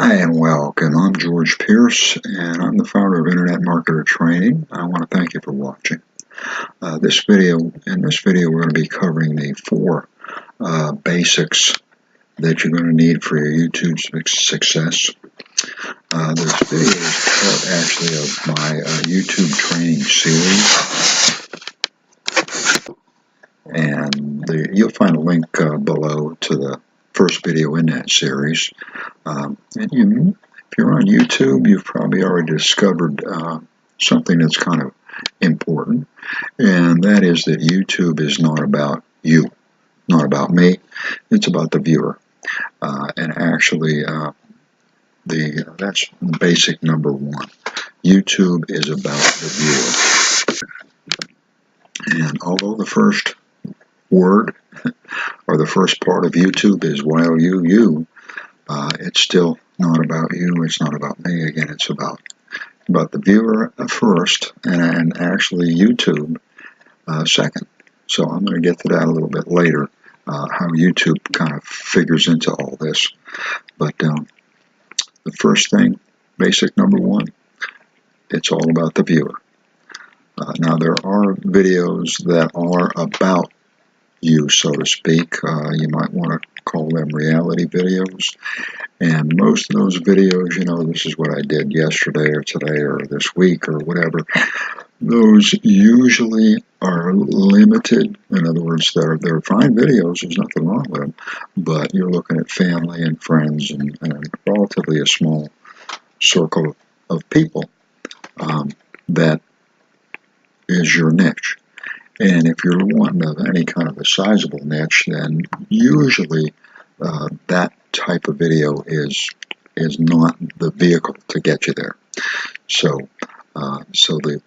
Hi and welcome. I'm George Pierce and I'm the founder of Internet Marketer Training. I want to thank you for watching. In this video we're going to be covering the four basics that you're going to need for your YouTube success. This video is part actually of my YouTube training series, and you'll find a link below to the first video in that series. If you're on YouTube, you've probably already discovered something that's kind of important, and that is that YouTube is not about you, not about me. It's about the viewer, and actually, that's basic number one. YouTube is about the viewer, and although the first word or the first part of YouTube is while you, it's still not about you. It's not about me. Again, it's about the viewer first, and actually YouTube second. So I'm going to get to that a little bit later, how YouTube kind of figures into all this. But the first thing, basic number one, it's all about the viewer. Now there are videos that are about you, so to speak. You might want to call them reality videos. And most of those videos, this is what I did yesterday or today or this week or whatever, those usually are limited. In other words, they're fine videos. There's nothing wrong with them. But you're looking at family and friends and relatively a small circle of people. That is your niche. And if you're wanting any kind of a sizable niche, then usually that type of video is not the vehicle to get you there. So the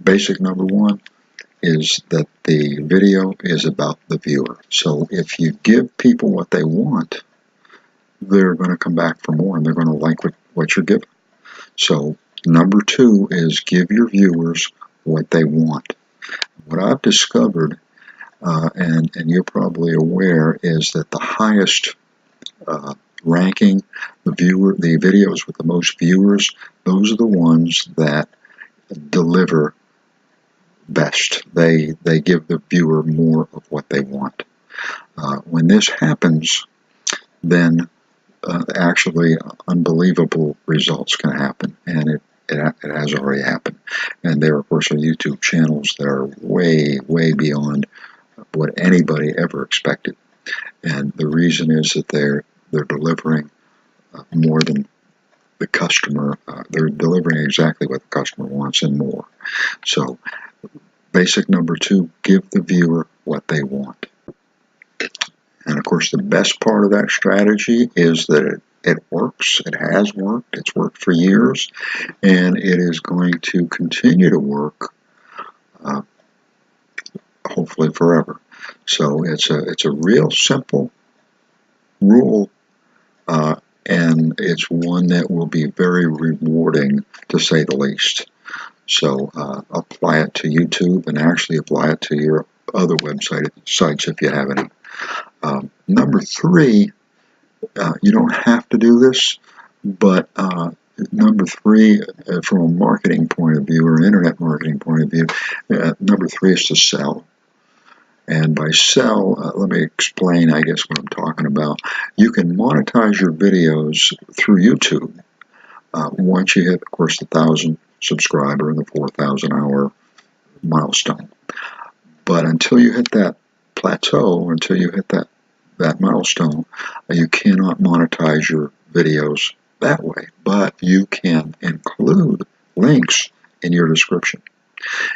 basic number one is that the video is about the viewer. So if you give people what they want, they're going to come back for more, and they're going to like what you're giving. So number two is give your viewers what they want. What I've discovered, and you're probably aware, is that the highest ranking, the videos with the most viewers, those are the ones that deliver best. They give the viewer more of what they want. When this happens, then actually unbelievable results can happen, and it has already happened. And there, of course, are YouTube channels that are way, way beyond what anybody ever expected. And the reason is that they're delivering more than the customer. They're delivering exactly what the customer wants and more. So, basic number two, give the viewer what they want. And of course, the best part of that strategy is that it works. It has worked. It's worked for years, and it is going to continue to work, hopefully forever. So it's a real simple rule, and it's one that will be very rewarding, to say the least. So apply it to YouTube, and actually apply it to your other sites if you have any. Number three, you don't have to do this, but number three, from a marketing point of view or an internet marketing point of view, number three is to sell. And by sell, let me explain, I guess, what I'm talking about. You can monetize your videos through YouTube once you hit, of course, the 1,000 subscriber and the 4,000 hour milestone. But until you hit that plateau, until you hit that milestone, you cannot monetize your videos that way. But you can include links in your description.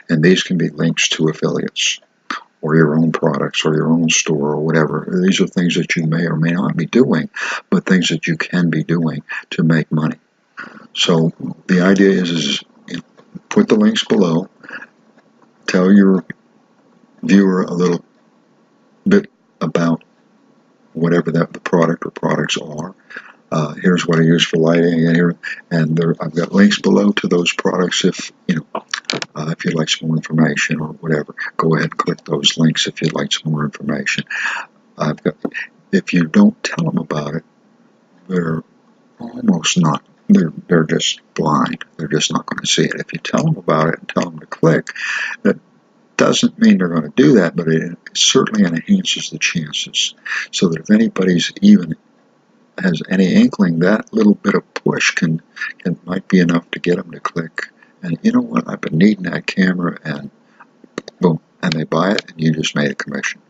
And these can be links to affiliates, or your own products, or your own store, or whatever. These are things that you may or may not be doing, but things that you can be doing to make money. So the idea is put the links below, tell your viewer a little bit about whatever the product or products are. Here's what I use for lighting, and I've got links below to those products. If you'd like some more information or whatever, go ahead and click those links if you'd like some more information. If you don't tell them about it, they're almost not. They're just blind. They're just not going to see it. If you tell them about it and tell them to click, that doesn't mean they're going to do that, but it certainly enhances the chances. So that if anybody's even has any inkling, that little bit of push might be enough to get them to click. And you know what? I've been needing that camera, and boom, and they buy it, and you just made a commission.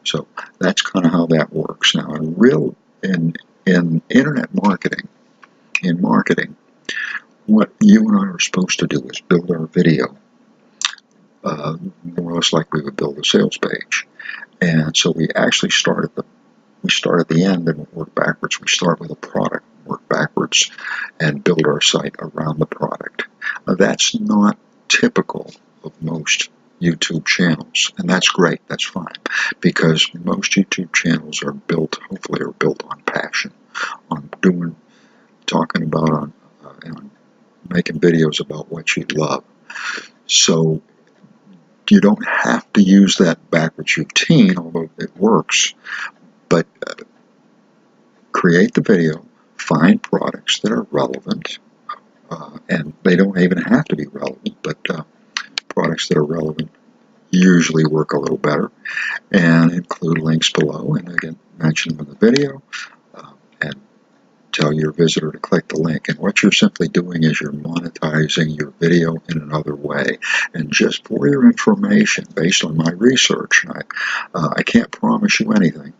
So that's kind of how that works. Now, in internet marketing, what you and I are supposed to do is build our video, more or less like we would build a sales page. And so we actually start at the end and work backwards. We start with a product, work backwards, and build our site around the product. That's not typical of most YouTube channels, and that's great. That's fine, because most YouTube channels hopefully are built on passion, on talking about, on making videos about what you love. So you don't have to use that backwards routine, although it works. But create the video, find products that are relevant, and they don't even have to be relevant, but products that are relevant usually work a little better, and include links below, and again, mention them in the video, and tell your visitor to click the link. And what you're simply doing is you're monetizing your video in another way. And just for your information, based on my research, I can't promise you anything,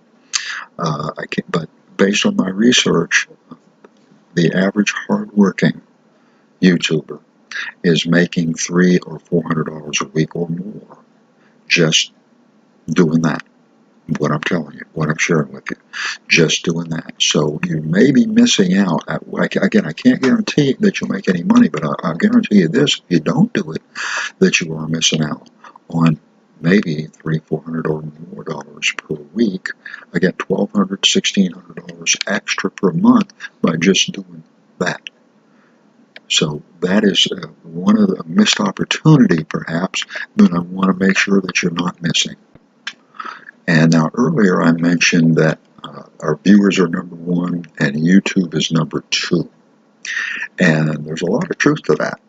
but based on my research, the average hardworking YouTuber is making $300 or $400 a week or more just doing that. What I'm telling you, what I'm sharing with you, just doing that. So you may be missing out. Again, I can't guarantee that you'll make any money, but I'll guarantee you this: if you don't do it, that you are missing out on maybe $300, $400 or more dollars per week. Again, $1,200, $1,600 extra per month by just doing that. So that is one of the missed opportunity, perhaps, but I want to make sure that you're not missing. And now earlier I mentioned that our viewers are number one and YouTube is number two. And there's a lot of truth to that.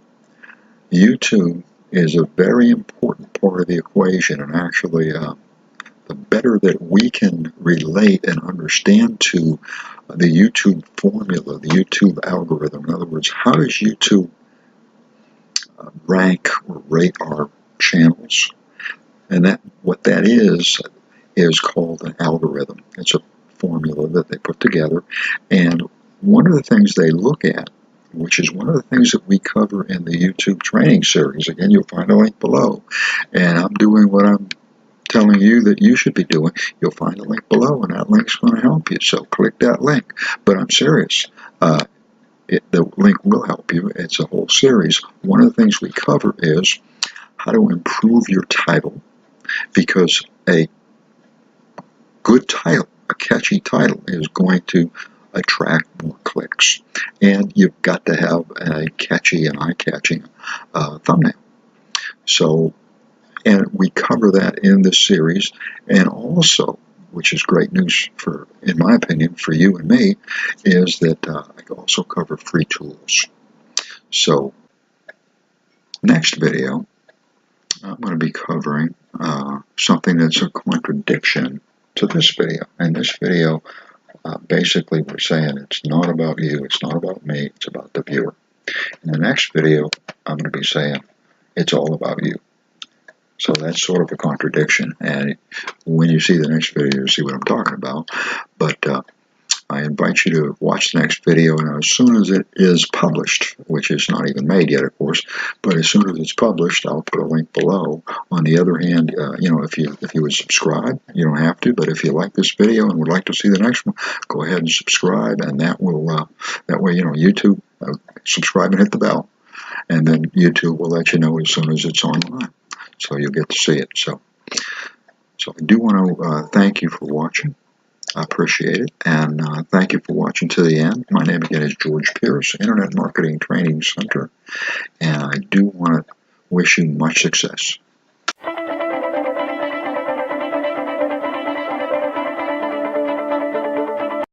YouTube is a very important part of the equation, and actually the better that we can relate and understand to the YouTube formula, the YouTube algorithm. In other words, how does YouTube rank or rate our channels? And what that is called an algorithm. It's a formula that they put together. And one of the things they look at, which is one of the things that we cover in the YouTube training series, again, you'll find a link below. And I'm doing what I'm telling you that you should be doing. You'll find a link below, and that link's going to help you. So click that link. But I'm serious. The link will help you. It's a whole series. One of the things we cover is how to improve your title, because a good title, a catchy title, is going to attract more clicks. And you've got to have a catchy and eye-catching thumbnail. So, and we cover that in this series. And also, which is great news in my opinion, for you and me, is that I also cover free tools. So, next video, I'm going to be covering something that's a contradiction to this video. In this video, basically we're saying it's not about you, it's not about me, it's about the viewer. In the next video, I'm going to be saying it's all about you. So that's sort of a contradiction, and when you see the next video, you'll see what I'm talking about. But I invite you to watch the next video, and as soon as it is published, which is not even made yet, of course, but as soon as it's published, I'll put a link below. On the other hand, if you would subscribe, you don't have to, but if you like this video and would like to see the next one, go ahead and subscribe, and that will that way, YouTube, subscribe and hit the bell, and then YouTube will let you know as soon as it's online, so you'll get to see it. So I do want to thank you for watching. I appreciate it, and thank you for watching to the end. My name again is George Pierce, Internet Marketing Training Center, and I do want to wish you much success.